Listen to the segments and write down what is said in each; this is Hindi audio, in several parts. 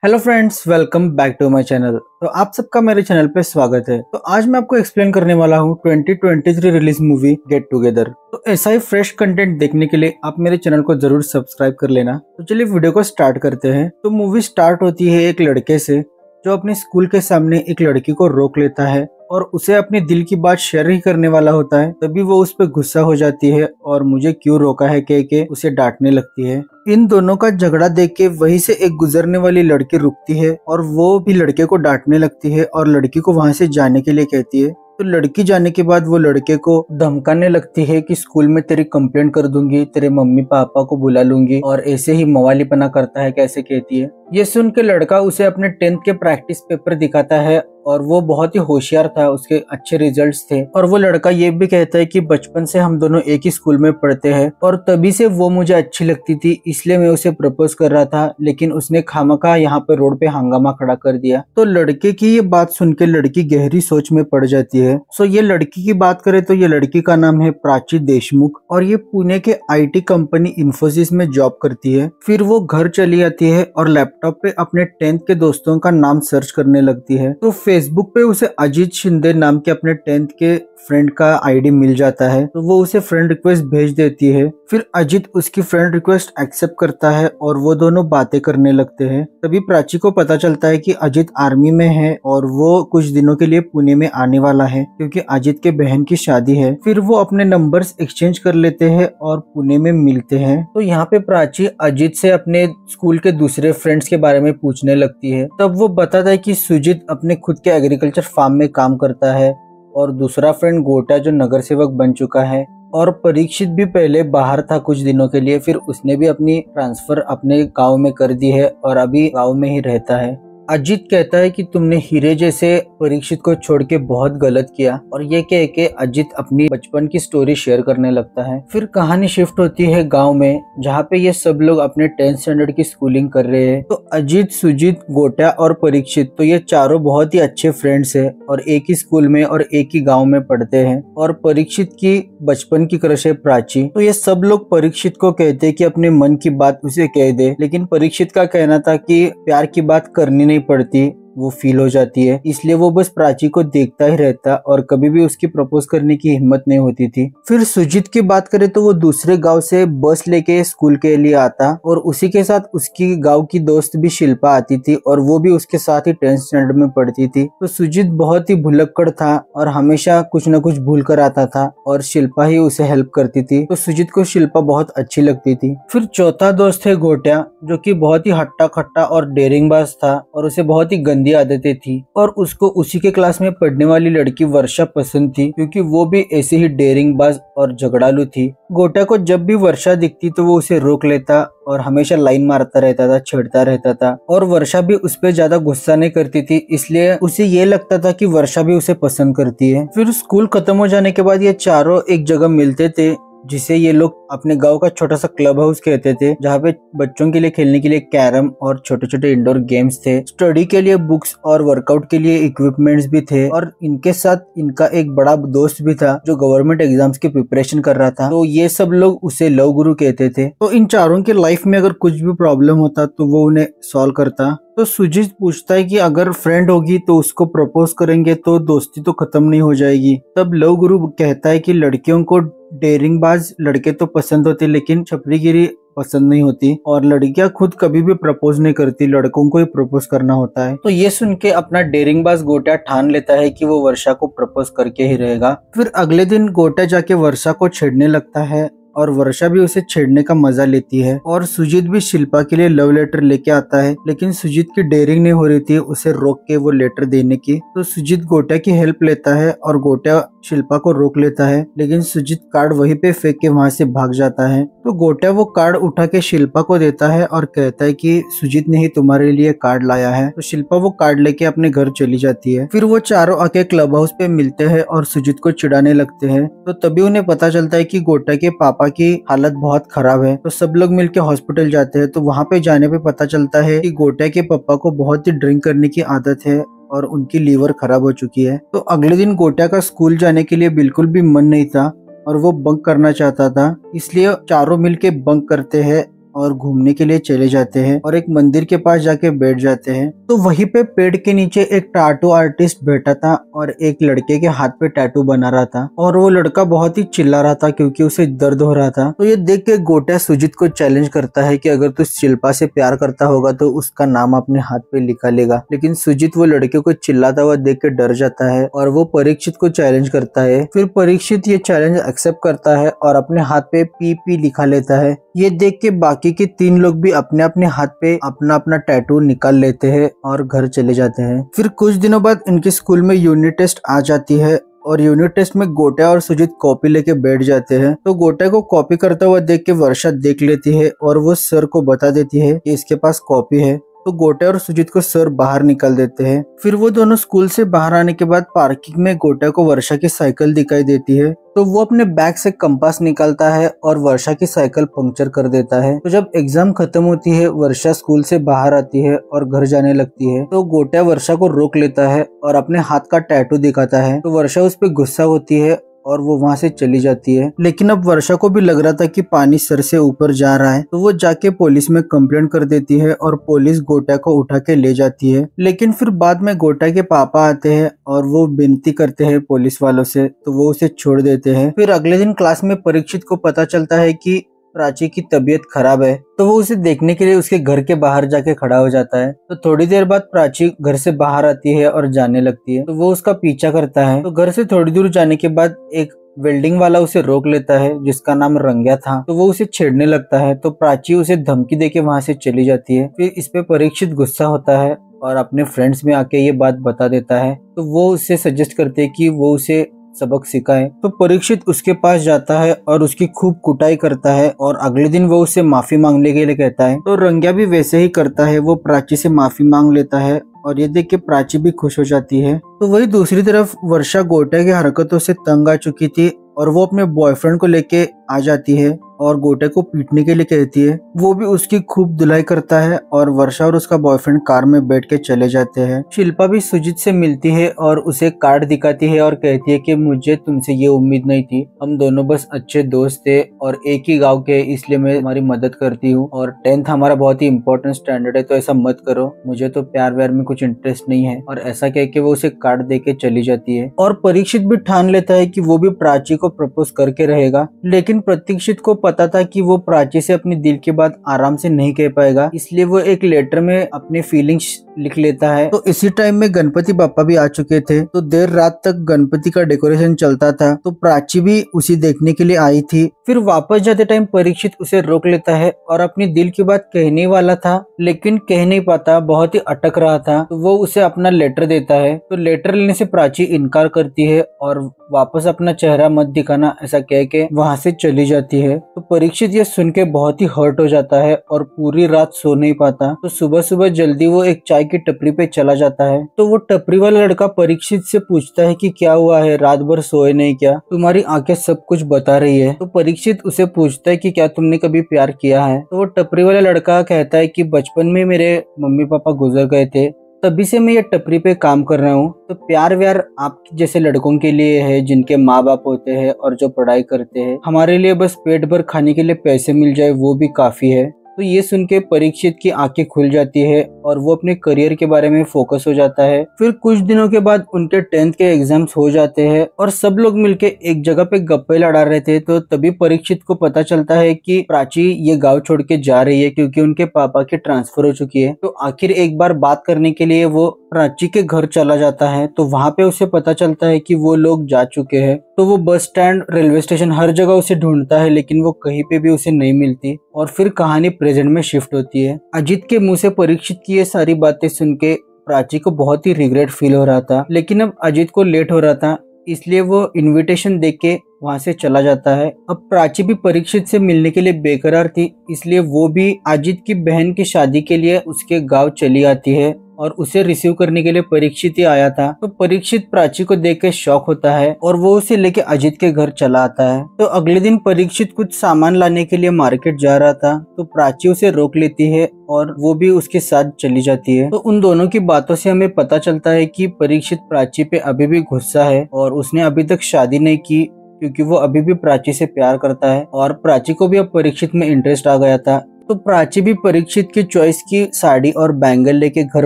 Hello friends, welcome back to my channel. तो आप सबका मेरे चैनल पे स्वागत है। तो आज मैं आपको एक्सप्लेन करने वाला हूँ 2023 रिलीज मूवी गेट टुगेदर। तो ऐसा ही फ्रेश कंटेंट देखने के लिए आप मेरे चैनल को जरूर सब्सक्राइब कर लेना। तो चलिए वीडियो को स्टार्ट करते हैं। तो मूवी स्टार्ट होती है एक लड़के से जो अपने स्कूल के सामने एक लड़की को रोक लेता है और उसे अपने दिल की बात शेयर ही करने वाला होता है। तभी वो उस पर गुस्सा हो जाती है और मुझे क्यों रोका है कह के उसे डांटने लगती है। इन दोनों का झगड़ा देख के वहीं से एक गुजरने वाली लड़की रुकती है और वो भी लड़के को डांटने लगती है और लड़की को वहां से जाने के लिए कहती है। तो लड़की जाने के बाद वो लड़के को धमकाने लगती है कि स्कूल में तेरी कंप्लेंट कर दूंगी, तेरे मम्मी पापा को बुला लूंगी, और ऐसे ही मवालीपना करता है कैसे कहती है। ये सुन के लड़का उसे अपने 10th के प्रैक्टिस पेपर दिखाता है और वो बहुत ही होशियार था, उसके अच्छे रिजल्ट्स थे। और वो लड़का ये भी कहता है कि बचपन से हम दोनों एक ही स्कूल में पढ़ते हैं और तभी से वो मुझे अच्छी लगती थी, इसलिए मैं उसे प्रपोज कर रहा था, लेकिन उसने खामखा यहाँ पे रोड पे हंगामा खड़ा कर दिया। तो लड़के की ये बात सुन के लड़की गहरी सोच में पड़ जाती है। सो ये लड़की की बात करें तो ये लड़की का नाम है प्राची देशमुख और ये पुणे के IT कंपनी इन्फोसिस में जॉब करती है। फिर वो घर चली आती है और लैपटॉप पे अपने 10th के दोस्तों का नाम सर्च करने लगती है। तो फेसबुक पे उसे अजीत शिंदे नाम के अपने 10th के फ्रेंड का ID मिल जाता है। तो वो उसे फ्रेंड रिक्वेस्ट भेज देती है। फिर अजीत उसकी फ्रेंड रिक्वेस्ट एक्सेप्ट करता है और वो दोनों बातें करने लगते हैं। तभी प्राची को पता चलता है कि अजीत आर्मी में है और वो कुछ दिनों के लिए पुणे में आने वाला है क्योंकि अजीत के बहन की शादी है। फिर वो अपने नंबर्स एक्सचेंज कर लेते हैं और पुणे में मिलते हैं। तो यहाँ पे प्राची अजीत से अपने स्कूल के दूसरे फ्रेंड्स के बारे में पूछने लगती है। तब वो बताता है कि सुजीत अपने खुद के एग्रीकल्चर फार्म में काम करता है और दूसरा फ्रेंड गोटा जो नगर सेवक बन चुका है, और परीक्षित भी पहले बाहर था कुछ दिनों के लिए, फिर उसने भी अपनी ट्रांसफर अपने गांव में कर दी है और अभी गांव में ही रहता है। अजीत कहता है कि तुमने हीरे जैसे परीक्षित को छोड़ के बहुत गलत किया, और ये कह के अजीत अपनी बचपन की स्टोरी शेयर करने लगता है। फिर कहानी शिफ्ट होती है गांव में, जहाँ पे ये सब लोग अपने 10th स्टैंडर्ड की स्कूलिंग कर रहे हैं। तो अजीत, सुजीत, गोटा और परीक्षित, तो ये चारों बहुत ही अच्छे फ्रेंड्स है और एक ही स्कूल में और एक ही गाँव में पढ़ते हैं। और परीक्षित की बचपन की क्रश है प्राची। तो ये सब लोग परीक्षित को कहते हैं कि अपने मन की बात उसे कह दे, लेकिन परीक्षित का कहना था कि प्यार की बात करनी नहीं पड़ती, वो फील हो जाती है, इसलिए वो बस प्राची को देखता ही रहता और कभी भी उसकी प्रपोज करने की हिम्मत नहीं होती थी। फिर सुजीत की बात करें तो वो दूसरे गांव से बस लेके स्कूल के लिए आता और उसी के साथ उसकी गांव की दोस्त भी शिल्पा आती थी और वो भी उसके साथ ही 10th स्टैंडर्ड में पढ़ती थी। तो सुजीत बहुत ही भुलक्कड़ था और हमेशा कुछ न कुछ भूल कर आता था और शिल्पा ही उसे हेल्प करती थी। तो सुजीत को शिल्पा बहुत अच्छी लगती थी। फिर चौथा दोस्त है गोट्या, जो कि बहुत ही हट्टा खट्टा और डेरिंगबाज था और उसे बहुत ही गंदी आदतें थी, और उसको उसी के क्लास में पढ़ने वाली लड़की वर्षा पसंद थी क्योंकि वो भी ऐसे ही डेरिंगबाज और झगड़ालू थी। गोटा को जब भी वर्षा दिखती तो वो उसे रोक लेता और हमेशा लाइन मारता रहता था, छेड़ता रहता था, और वर्षा भी उस पर ज्यादा गुस्सा नहीं करती थी, इसलिए उसे ये लगता था कि वर्षा भी उसे पसंद करती है। फिर स्कूल खत्म हो जाने के बाद ये चारों एक जगह मिलते थे, जिसे ये लोग अपने गांव का छोटा सा क्लब हाउस कहते थे, जहाँ पे बच्चों के लिए खेलने के लिए कैरम और छोटे छोटे इंडोर गेम्स थे, स्टडी के लिए बुक्स और वर्कआउट के लिए इक्विपमेंट्स भी थे, और इनके साथ इनका एक बड़ा दोस्त भी था जो गवर्नमेंट एग्जाम्स की प्रिपरेशन कर रहा था। तो ये सब लोग उसे लव गुरु कहते थे। तो इन चारों की लाइफ में अगर कुछ भी प्रॉब्लम होता तो वो उन्हें सॉल्व करता। तो सुजीत पूछता है कि अगर फ्रेंड होगी तो उसको प्रपोज करेंगे तो दोस्ती तो खत्म नहीं हो जाएगी। तब लव गुरु कहता है कि लड़कियों को डेरिंगबाज लड़के तो पसंद होते लेकिन छपरीगिरी पसंद नहीं होती, और लड़कियां खुद कभी भी प्रपोज नहीं करती, लड़कों को ही प्रपोज करना होता है। तो ये सुन के अपना डेरिंगबाज गोटा ठान लेता है कि वो वर्षा को प्रपोज करके ही रहेगा। फिर अगले दिन गोटा जाके वर्षा को छेड़ने लगता है और वर्षा भी उसे छेड़ने का मजा लेती है, और सुजीत भी शिल्पा के लिए लव लेटर लेके आता है, लेकिन सुजीत की डेयरिंग नहीं हो रही थी उसे रोक के वो लेटर देने की। तो सुजीत गोटा की हेल्प लेता है और गोटा शिल्पा को रोक लेता है, लेकिन सुजीत कार्ड वहीं पे फेंक के वहां से भाग जाता है। तो गोटा वो कार्ड उठा के शिल्पा को देता है और कहता है कि सुजीत ने ही तुम्हारे लिए कार्ड लाया है। तो शिल्पा वो कार्ड लेके अपने घर चली जाती है। फिर वो चारों आके क्लब हाउस पे मिलते हैं और सुजीत को चिढ़ाने लगते हैं। तो तभी उन्हें पता चलता है कि गोटा के पापा की हालत बहुत खराब है। तो सब लोग मिलके हॉस्पिटल जाते हैं। तो वहाँ पे जाने पे पता चलता है कि गोटा के पापा को बहुत ही ड्रिंक करने की आदत है और उनकी लीवर खराब हो चुकी है। तो अगले दिन गोटा का स्कूल जाने के लिए बिल्कुल भी मन नहीं था और वो बंक करना चाहता था, इसलिए चारों मिलके बंक करते हैं और घूमने के लिए चले जाते हैं और एक मंदिर के पास जाके बैठ जाते हैं। तो वहीं पे पेड़ के नीचे एक टैटू आर्टिस्ट बैठा था और एक लड़के के हाथ पे टैटू बना रहा था और वो लड़का बहुत ही चिल्ला रहा था क्योंकि उसे दर्द हो रहा था। तो ये देख के गोटा सुजीत को चैलेंज करता है कि अगर तू शिल्पा से प्यार करता होगा तो उसका नाम अपने हाथ पे लिखा लेगा। लेकिन सुजीत वो लड़के को चिल्लाता हुआ देख के डर जाता है और वो परीक्षित को चैलेंज करता है। फिर परीक्षित ये चैलेंज एक्सेप्ट करता है और अपने हाथ पे पी लिखा लेता है। ये देख के बाकी के 3 लोग भी अपने अपने हाथ पे अपना अपना टैटू निकाल लेते हैं और घर चले जाते हैं। फिर कुछ दिनों बाद इनके स्कूल में यूनिट टेस्ट आ जाती है और यूनिट टेस्ट में गोटा और सुजीत कॉपी लेके बैठ जाते हैं। तो गोटा को कॉपी करता हुआ देख के वर्षा देख लेती है और वो सर को बता देती है कि इसके पास कॉपी है। तो गोटा और सुजीत को सर बाहर निकाल देते हैं। फिर वो दोनों स्कूल से बाहर आने के बाद पार्किंग में गोटा को वर्षा की साइकिल दिखाई देती है। तो वो अपने बैग से कंपास निकालता है और वर्षा की साइकिल पंक्चर कर देता है। तो जब एग्जाम खत्म होती है, वर्षा स्कूल से बाहर आती है और घर जाने लगती है। तो गोटा वर्षा को रोक लेता है और अपने हाथ का टैटू दिखाता है। तो वर्षा उस पर गुस्सा होती है और वो वहां से चली जाती है। लेकिन अब वर्षा को भी लग रहा था कि पानी सर से ऊपर जा रहा है, तो वो जाके पुलिस में कंप्लेंट कर देती है और पुलिस गोटा को उठा के ले जाती है। लेकिन फिर बाद में गोटा के पापा आते हैं और वो विनती करते हैं पुलिस वालों से, तो वो उसे छोड़ देते हैं। फिर अगले दिन क्लास में परीक्षित को पता चलता है कि प्राची की तबीयत खराब है, तो वो उसे देखने के लिए उसके घर के बाहर जाके खड़ा हो जाता है। तो थोड़ी देर बाद प्राची घर से बाहर आती है और जाने लगती है। तो वो उसका पीछा करता है। तो घर से थोड़ी दूर जाने के बाद एक वेल्डिंग वाला उसे रोक लेता है जिसका नाम रंग्या था। तो वो उसे छेड़ने लगता है। तो प्राची उसे धमकी देके वहां से चली जाती है। फिर इस पे परीक्षित गुस्सा होता है और अपने फ्रेंड्स में आके ये बात बता देता है। तो वो उससे सजेस्ट करते हैं कि वो उसे सबक सिखाए। तो परीक्षित उसके पास जाता है और उसकी खूब कुटाई करता है और अगले दिन वो उससे माफी मांगने के लिए कहता है। तो रंग्या भी वैसे ही करता है, वो प्राची से माफी मांग लेता है और ये देख के प्राची भी खुश हो जाती है। तो वही दूसरी तरफ वर्षा गोटा की हरकतों से तंग आ चुकी थी और वो अपने बॉयफ्रेंड को लेके आ जाती है और गोटे को पीटने के लिए कहती है। वो भी उसकी खूब धुलाई करता है और वर्षा और उसका बॉयफ्रेंड कार में बैठ के चले जाते हैं। शिल्पा भी सुजीत से मिलती है और उसे कार्ड दिखाती है और कहती है कि मुझे तुमसे ये उम्मीद नहीं थी, हम दोनों बस अच्छे दोस्त थे और एक ही गांव के, इसलिए मैं तुम्हारी मदद करती हूँ और 10th हमारा बहुत ही इंपॉर्टेंट स्टैंडर्ड है, तो ऐसा मत करो, मुझे तो प्यार व्यार में कुछ इंटरेस्ट नहीं है। और ऐसा कह के वो उसे कार्ड दे के चली जाती है। और परीक्षित भी ठान लेता है कि वो भी प्राची को प्रपोज करके रहेगा। लेकिन प्रतीक्षित को पता था कि वो प्राची से अपनी दिल की बात आराम से नहीं कह पाएगा, इसलिए वो एक लेटर में अपने फीलिंग्स लिख लेता है। तो इसी टाइम में गणपति बापा भी आ चुके थे। तो देर रात तक गणपति का डेकोरेशन चलता था। तो प्राची भी उसी देखने के लिए आई थी। फिर वापस जाते टाइम परीक्षित उसे रोक लेता है और अपनी दिल की बात कहने वाला था लेकिन कह नहीं पाता, बहुत ही अटक रहा था। तो वो उसे अपना लेटर देता है। तो लेटर लेने से प्राची इनकार करती है और वापस अपना चेहरा मत दिखाना ऐसा कह के वहां से चली जाती है। तो परीक्षित ये सुन के बहुत ही हर्ट हो जाता है और पूरी रात सो नहीं पाता। तो सुबह सुबह जल्दी वो एक चाय की टपरी पे चला जाता है। तो वो टपरी वाला लड़का परीक्षित से पूछता है कि क्या हुआ है, रात भर सोए नहीं क्या, तुम्हारी आंखें सब कुछ बता रही है। तो परीक्षित उसे पूछता है कि क्या तुमने कभी प्यार किया है। तो वो टपरी वाला लड़का कहता है कि बचपन में मेरे मम्मी पापा गुजर गए थे, तभी से मैं ये टपरी पे काम कर रहा हूँ। तो प्यार व्यार आप जैसे लड़कों के लिए है जिनके माँ बाप होते हैं और जो पढ़ाई करते हैं, हमारे लिए बस पेट भर खाने के लिए पैसे मिल जाए वो भी काफी है। तो ये सुन के परीक्षित की आंखें खुल जाती है और वो अपने करियर के बारे में फोकस हो जाता है। फिर कुछ दिनों के बाद उनके 10th के एग्जाम्स हो जाते हैं और सब लोग मिलके एक जगह पे गप्पे लड़ा रहे थे। तो तभी परीक्षित को पता चलता है कि प्राची ये गांव छोड़ के जा रही है क्योंकि उनके पापा की ट्रांसफर हो चुकी है। तो आखिर एक बार बात करने के लिए वो प्राची के घर चला जाता है। तो वहां पे उसे पता चलता है कि वो लोग जा चुके हैं। तो वो बस स्टैंड, रेलवे स्टेशन, हर जगह उसे ढूंढता है लेकिन वो कहीं पे भी उसे नहीं मिलती। और फिर कहानी प्रेजेंट में शिफ्ट होती है। अजीत के मुंह से परीक्षित की ये सारी बातें सुन के प्राची को बहुत ही रिग्रेट फील हो रहा था। लेकिन अब अजीत को लेट हो रहा था, इसलिए वो इनविटेशन देके के वहां से चला जाता है। अब प्राची भी परीक्षित से मिलने के लिए बेकरार थी, इसलिए वो भी अजीत की बहन की शादी के लिए उसके गांव चली आती है और उसे रिसीव करने के लिए परीक्षित ही आया था। तो परीक्षित प्राची को देख के शॉक होता है और वो उसे लेके अजीत के घर चला आता है। तो अगले दिन परीक्षित कुछ सामान लाने के लिए मार्केट जा रहा था। तो प्राची उसे रोक लेती है और वो भी उसके साथ चली जाती है। तो उन दोनों की बातों से हमें पता चलता है कि परीक्षित प्राची पे अभी भी गुस्सा है और उसने अभी तक शादी नहीं की क्योंकि वो अभी भी प्राची से प्यार करता है और प्राची को भी अब परीक्षित में इंटरेस्ट आ गया था। तो प्राची भी परीक्षित की चॉइस की साड़ी और बैंगल लेके घर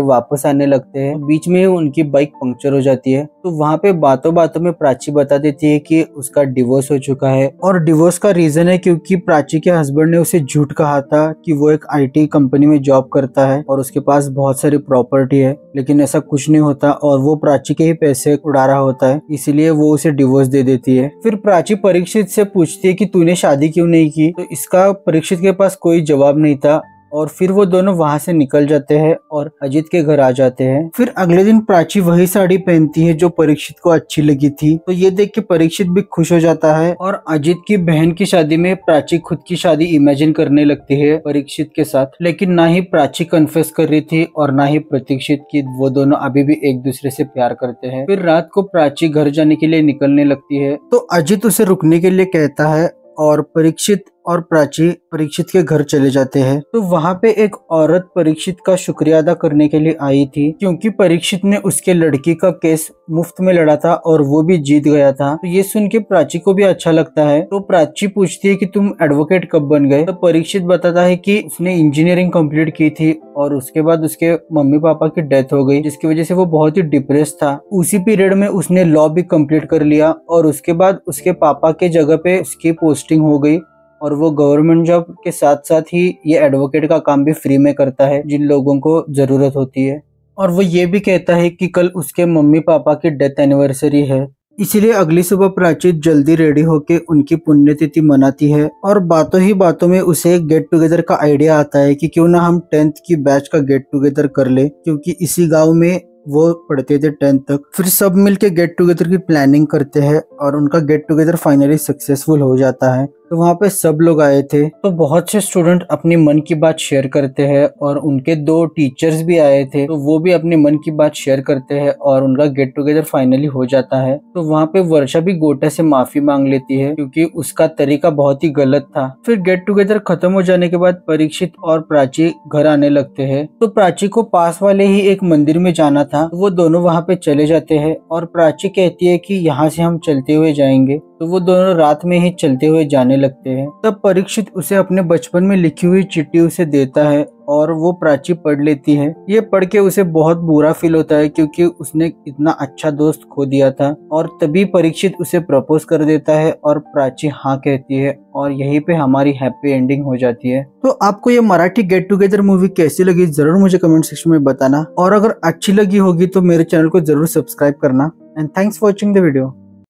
वापस आने लगते हैं। बीच में उनकी बाइक पंक्चर हो जाती है, तो वहाँ पे बातों बातों में प्राची बता देती है कि उसका डिवोर्स हो चुका है और डिवोर्स का रीजन है क्योंकि प्राची के हस्बैंड ने उसे झूठ कहा था कि वो एक IT कंपनी में जॉब करता है और उसके पास बहुत सारी प्रॉपर्टी है, लेकिन ऐसा कुछ नहीं होता और वो प्राची के ही पैसे उड़ा रहा होता है, इसीलिए वो उसे डिवोर्स दे देती है। फिर प्राची परीक्षित से पूछती है कि तूने शादी क्यों नहीं की, तो इसका परीक्षित के पास कोई जवाब नहीं था और फिर वो दोनों वहां से निकल जाते हैं और अजित के घर आ जाते हैं। फिर अगले दिन प्राची वही साड़ी पहनती है जो परीक्षित को अच्छी लगी थी, तो ये देख के परीक्षित भी खुश हो जाता है और अजित की बहन की शादी में प्राची खुद की शादी इमेजिन करने लगती है परीक्षित के साथ, लेकिन ना ही प्राची कन्फेस कर रही थी और ना ही परीक्षित की वो दोनों अभी भी एक दूसरे से प्यार करते हैं। फिर रात को प्राची घर जाने के लिए निकलने लगती है, तो अजित उसे रुकने के लिए कहता है और परीक्षित और प्राची परीक्षित के घर चले जाते हैं। तो वहाँ पे एक औरत परीक्षित का शुक्रिया अदा करने के लिए आई थी क्योंकि परीक्षित ने उसके लड़की का केस मुफ्त में लड़ा था और वो भी जीत गया था। तो ये सुन के प्राची को भी अच्छा लगता है। तो प्राची पूछती है कि तुम एडवोकेट कब बन गए, तो परीक्षित बताता है कि उसने इंजीनियरिंग कंप्लीट की थी और उसके बाद उसके मम्मी पापा की डेथ हो गई, जिसकी वजह से वो बहुत ही डिप्रेस था। उसी पीरियड में उसने लॉ भी कंप्लीट कर लिया और उसके बाद उसके पापा के जगह पे उसकी पोस्टिंग हो गई और वो गवर्नमेंट जॉब के साथ साथ ही ये एडवोकेट का काम भी फ्री में करता है जिन लोगों को जरूरत होती है। और वो ये भी कहता है कि कल उसके मम्मी पापा की डेथ एनिवर्सरी है, इसीलिए अगली सुबह प्राची जल्दी रेडी होके उनकी पुण्यतिथि मनाती है और बातों ही बातों में उसे एक गेट टुगेदर का आइडिया आता है कि क्यों ना हम 10th की बैच का गेट टुगेदर कर ले, क्योंकि इसी गांव में वो पढ़ते थे 10th तक। फिर सब मिलके गेट टुगेदर की प्लानिंग करते हैं और उनका गेट टुगेदर फाइनली सक्सेसफुल हो जाता है। तो वहाँ पे सब लोग आए थे, तो बहुत से स्टूडेंट अपनी मन की बात शेयर करते हैं और उनके 2 टीचर्स भी आए थे, तो वो भी अपनी मन की बात शेयर करते हैं और उनका गेट टुगेदर फाइनली हो जाता है। तो वहाँ पे वर्षा भी गोटा से माफी मांग लेती है क्योंकि उसका तरीका बहुत ही गलत था। फिर गेट टुगेदर खत्म हो जाने के बाद परीक्षित और प्राची घर आने लगते हैं। तो प्राची को पास वाले ही एक मंदिर में जाना था, तो वो दोनों वहाँ पे चले जाते हैं और प्राची कहती है कि यहाँ से हम चलते हुए जाएंगे, तो वो दोनों रात में ही चलते हुए जाने लगते हैं। तब परीक्षित उसे अपने बचपन में लिखी हुई चिट्ठी उसे देता है और वो प्राची पढ़ लेती है। ये पढ़ के उसे बहुत बुरा फील होता है क्योंकि उसने इतना अच्छा दोस्त खो दिया था और तभी परीक्षित उसे प्रपोज कर देता है और प्राची हाँ कहती है और यहीं पे हमारी हैप्पी एंडिंग हो जाती है। तो आपको ये मराठी गेट टुगेदर मूवी कैसी लगी जरूर मुझे कमेंट सेक्शन में बताना और अगर अच्छी लगी होगी तो मेरे चैनल को जरूर सब्सक्राइब करना। And thanks for watching the video.